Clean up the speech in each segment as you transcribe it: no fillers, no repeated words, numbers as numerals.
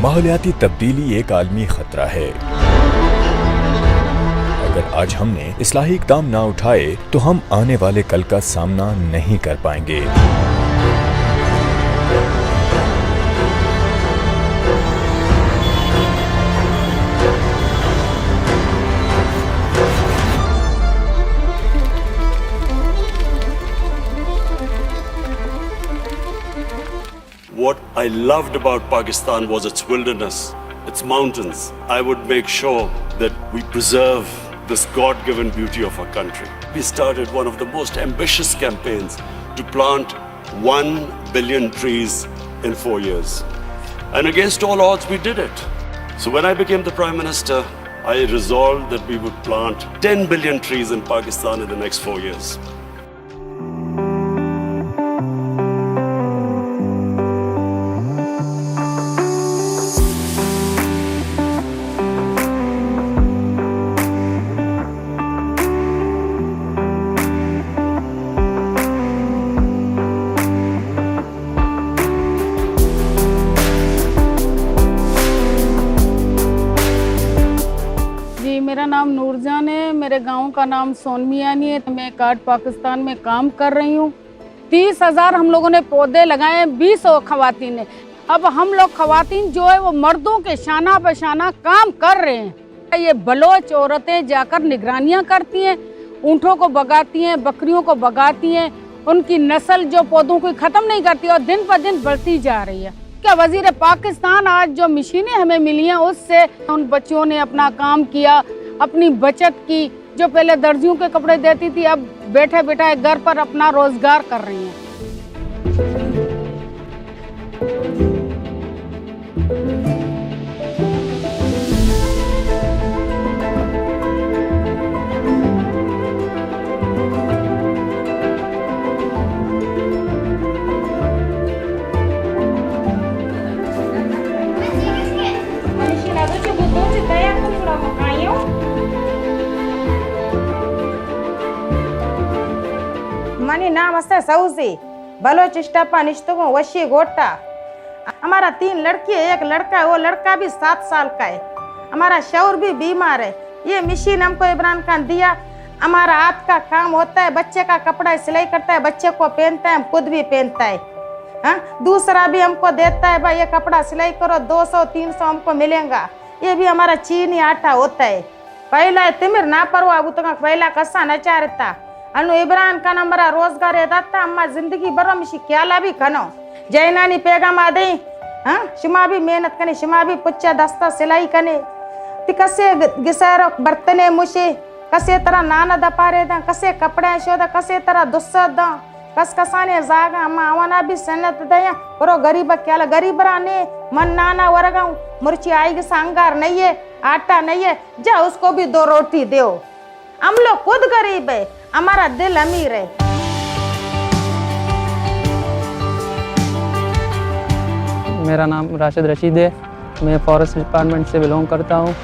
माहौलियाती तब्दीली एक आलमी खतरा है। अगर आज हमने इस्लाही इक़दाम ना उठाए तो हम आने वाले कल का सामना नहीं कर पाएंगे। What I loved about Pakistan was its wilderness, its mountains. I would make sure that we preserve this God-given beauty of our country. We started one of the most ambitious campaigns to plant 1 billion trees in 4 years. And against all odds, we did it. So when I became the Prime Minister, I resolved that we would plant 10 billion trees in Pakistan in the next 4 years. मेरा नाम नूरजान है, मेरे गांव का नाम सोनमियानी है। मैं card Pakistan में काम कर रही हूँ। 30,000 हम लोगों ने पौधे लगाए, 20 खवातीन ने। अब हम लोग खवातीन जो है वो मर्दों के शाना बशाना काम कर रहे हैं। ये बलोच औरतें जाकर निगरानियाँ करती हैं, ऊँटों को भगाती हैं, बकरियों को भगाती हैं, उनकी नस्ल जो पौधों को ख़त्म नहीं करती और दिन पर दिन बढ़ती जा रही है। क्या वज़ीर पाकिस्तान आज जो मशीनें हमें मिली हैं उससे उन बच्चियों ने अपना काम किया, अपनी बचत की। जो पहले दर्जियों के कपड़े देती थी अब बैठे बैठे घर पर अपना रोजगार कर रही हैं। मनी नाम है सऊजी बलोच स्टापा निश्तों वशी गोटा। हमारा 3 लड़की है, 1 लड़का है। वो लड़का भी 7 साल का है। हमारा शौहर भी बीमार है। ये मशीन हमको इमरान खान दिया। हमारा हाथ का काम होता है, बच्चे का कपड़ा सिलाई करता है, बच्चे को पहनता है, हम खुद भी पहनता है। हाँ, दूसरा भी हमको देता है, भाई ये कपड़ा सिलाई करो, 200-300 हमको मिलेगा। ये भी हमारा चीनी आटा होता है। पहला तिमिर ना परवा अब तो पहला कसा नचारता अनु इमरान खान हमारा रोजगार दाता अम्मा जिंदगी भर मिशी क्या भी खनो जैनानी पैगाम आदे। हाँ, शिमा भी मेहनत कने, शिमा भी पुच्चा दस्ता सिलाई कने, कसे गिसारो बर्तने मुशे, कसे तरह नाना दपारे दा, कसे कपड़े शोदा, कसे तरह दुस्सा दा, कस कसाने जागा अम्मा आवाना भी सन्नत दया करो। गरीब क्या गरीब राने मन नाना वरगाऊं मुर्ची आएगी सांगार नहीं है, आटा नहीं है, जा उसको भी 2 रोटी दो। हम लोग खुद गरीब है, हमारा दिल अमीर है। मेरा नाम राशिद रशीद है। मैं फॉरेस्ट डिपार्टमेंट से बिलोंग करता हूँ।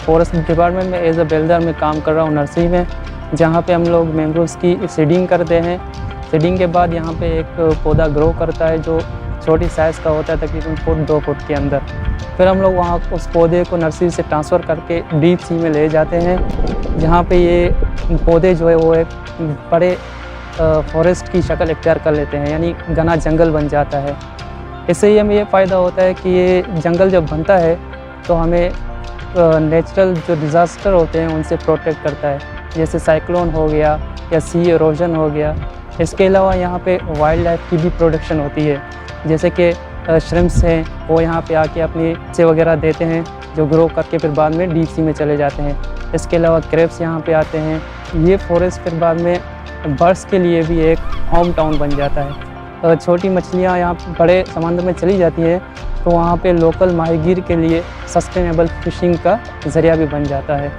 फॉरेस्ट डिपार्टमेंट में एज अ बिल्डर में काम कर रहा हूँ नर्सरी में, जहाँ पे हम लोग मैंग्रोव्स की सीडिंग करते हैं। सीडिंग के बाद यहाँ पे एक पौधा ग्रो करता है जो छोटी साइज़ का होता है, तकरीबन 1-2 फुट के अंदर। फिर हम लोग वहाँ उस पौधे को नर्सरी से ट्रांसफ़र करके डीप सी में ले जाते हैं, जहाँ पे ये पौधे जो है वो एक बड़े फॉरेस्ट की शक्ल इख्तियार कर लेते हैं, यानी घना जंगल बन जाता है। इससे ही हमें ये फ़ायदा होता है कि ये जंगल जब बनता है तो हमें नेचुरल जो डिज़ास्टर होते हैं उनसे प्रोटेक्ट करता है, जैसे साइक्लोन हो गया या सी एरोजन हो गया। इसके अलावा यहाँ पे वाइल्ड लाइफ की भी प्रोडक्शन होती है, जैसे कि श्रिम्प्स हैं, वो यहाँ पे आके अपनी से वगैरह देते हैं जो ग्रो करके फिर बाद में डीप सी में चले जाते हैं। इसके अलावा क्रेब्स यहाँ पे आते हैं। ये फॉरेस्ट फिर बाद में बर्ड्स के लिए भी एक होम टाउन बन जाता है। छोटी मछलियाँ यहाँ बड़े समंदर में चली जाती हैं तो वहाँ पे लोकल माहीगीर के लिए सस्टेनेबल फिशिंग का ज़रिया भी बन जाता है।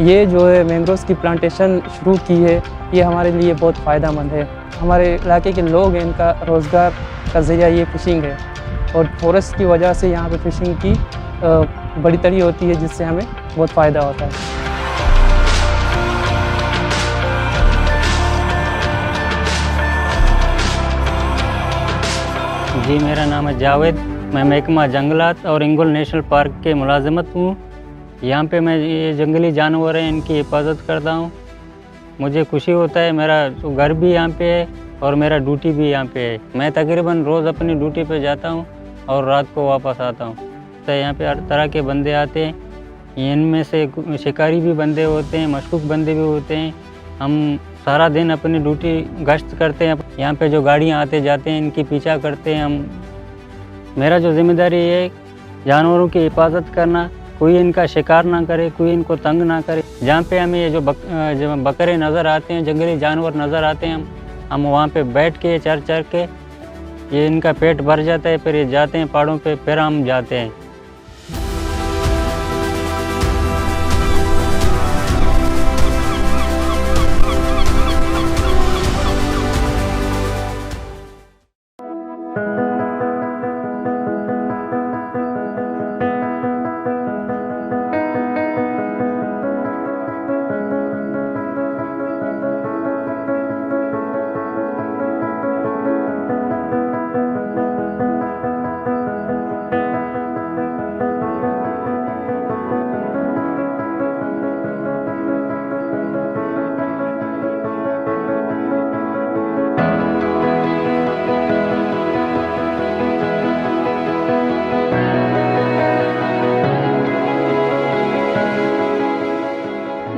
ये जो है मैंग्रोव्स की प्लांटेशन शुरू की है, ये हमारे लिए बहुत फ़ायदेमंद है। हमारे इलाके के लोग हैं, इनका रोज़गार का ज़रिया ये फ़िशिंग है और फॉरेस्ट की वजह से यहाँ पे फ़िशिंग की बड़ी तरी होती है, जिससे हमें बहुत फ़ायदा होता है। जी, मेरा नाम है जावेद। मैं महकमा जंगलात और इंगुल नेशनल पार्क के मुलाजमत हूँ। यहाँ पे मैं ये जंगली जानवर हैं इनकी हिफाजत करता हूँ। मुझे खुशी होता है, मेरा घर भी यहाँ पे है और मेरा ड्यूटी भी यहाँ पे है। मैं तकरीबन रोज़ अपनी ड्यूटी पे जाता हूँ और रात को वापस आता हूँ। तो यहाँ पे हर तरह के बंदे आते हैं, इनमें से शिकारी भी बंदे होते हैं, मशकूक बंदे भी होते हैं। हम सारा दिन अपनी ड्यूटी गश्त करते हैं। यहाँ पे जो गाड़ियाँ आते जाते हैं इनकी पीछा करते हैं हम। मेरा जो जिम्मेदारी है जानवरों की हिफाजत करना, कोई इनका शिकार ना करे, कोई इनको तंग ना करे। जहाँ पे हमें ये जो बकरे नज़र आते हैं, जंगली जानवर नज़र आते हैं, हम वहाँ पे बैठ के चर के ये इनका पेट भर जाता है, फिर ये जाते हैं पहाड़ों पे, फिर हम जाते हैं।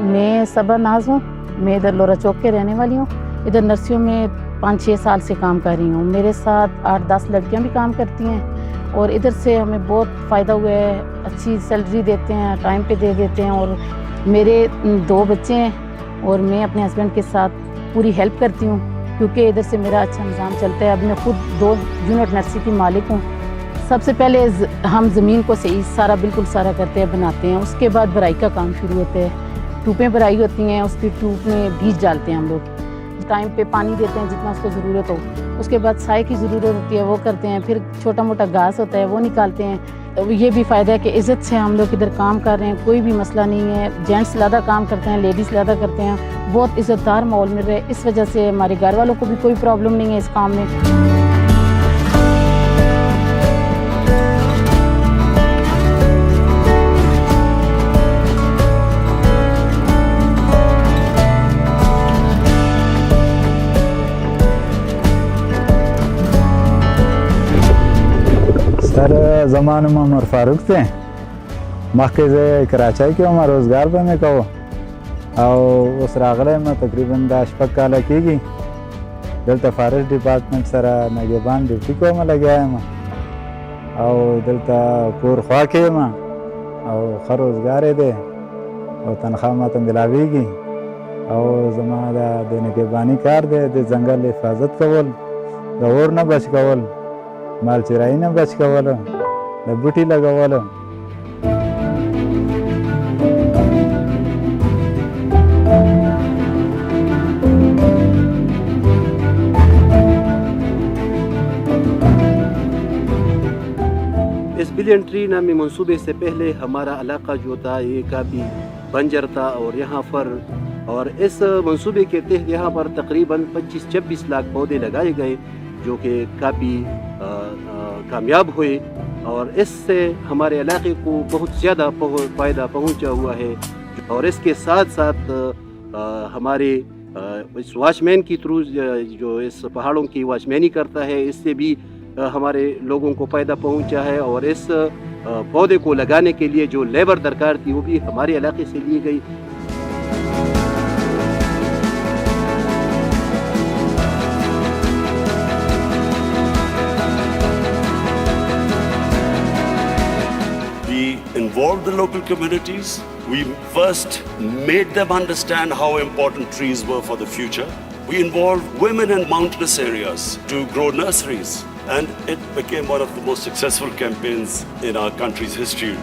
मैं सबा नाज हूँ। मैं इधर लोरा चौक के रहने वाली हूँ। इधर नर्सियों में 5-6 साल से काम कर रही हूँ। मेरे साथ 8-10 लड़कियाँ भी काम करती हैं और इधर से हमें बहुत फ़ायदा हुआ है। अच्छी सैलरी देते हैं, टाइम पे दे देते हैं और मेरे 2 बच्चे हैं और मैं अपने हस्बैंड के साथ पूरी हेल्प करती हूँ क्योंकि इधर से मेरा अच्छा निज़ाम चलता है। अब मैं खुद 2 यूनिट नर्सरी की मालिक हूँ। सबसे पहले हम ज़मीन को सही सारा बिल्कुल सारा करते हैं, बनाते हैं। उसके बाद भराई का काम शुरू होता है। टूपें भराई होती हैं, उसकी टूप में बीज डालते हैं हम लोग। टाइम पे पानी देते हैं जितना उसको ज़रूरत हो। उसके बाद साए की ज़रूरत होती है, वो करते हैं। फिर छोटा मोटा घास होता है, वो निकालते हैं। तो ये भी फ़ायदा है कि इज़्ज़त से हम लोग इधर काम कर रहे हैं, कोई भी मसला नहीं है। जेंट्स ज़्यादा काम करते हैं, लेडीज़ ज़्यादा करते हैं। बहुत इज़्ज़तदार माहौल मिल रहा है। इस वजह से हमारे घर वालों को भी कोई प्रॉब्लम नहीं है इस काम में। सर ज़मान में उमर फारूक थे मखे से कराची के उमर रोज़गार पे में कहो और उस रागले में तकरीबन 10 काला की गई दलता फॉरेस्ट डिपार्टमेंट सरा नगेबान ड्यूटी को में लगे आए मैं और दलता कोर ख्वा के मैं और खर रोज़गार दे और तनख्वाह में तो मिलावेगी और जमादा देने के बानी कार दे जंगल हिफाजत कवल दौर न बच कवल माल चिराई न बच कवल बूटी लगावल। इस बिलियन ट्री नामी मंसूबे से पहले हमारा इलाका जो था ये काफ़ी बंजर था और यहाँ पर और इस मंसूबे के तहत यहाँ पर तकरीबन 25-26 लाख पौधे लगाए गए जो कि काफ़ी कामयाब हुए और इससे हमारे इलाके को बहुत ज़्यादा फ़ायदा पहुँचा हुआ है। और इसके साथ साथ हमारे इस वॉचमैन की थ्रू जो इस पहाड़ों की वॉचमैनी करता है इससे भी हमारे लोगों को फ़ायदा पहुँचा है। और इस पौधे को लगाने के लिए जो लेबर दरकार थी वो भी हमारे इलाके से ली गई। Involved the local communities. We first made them understand how important trees were for the future. We involved women in mountainous areas to grow nurseries, and it became one of the most successful campaigns in our country's history.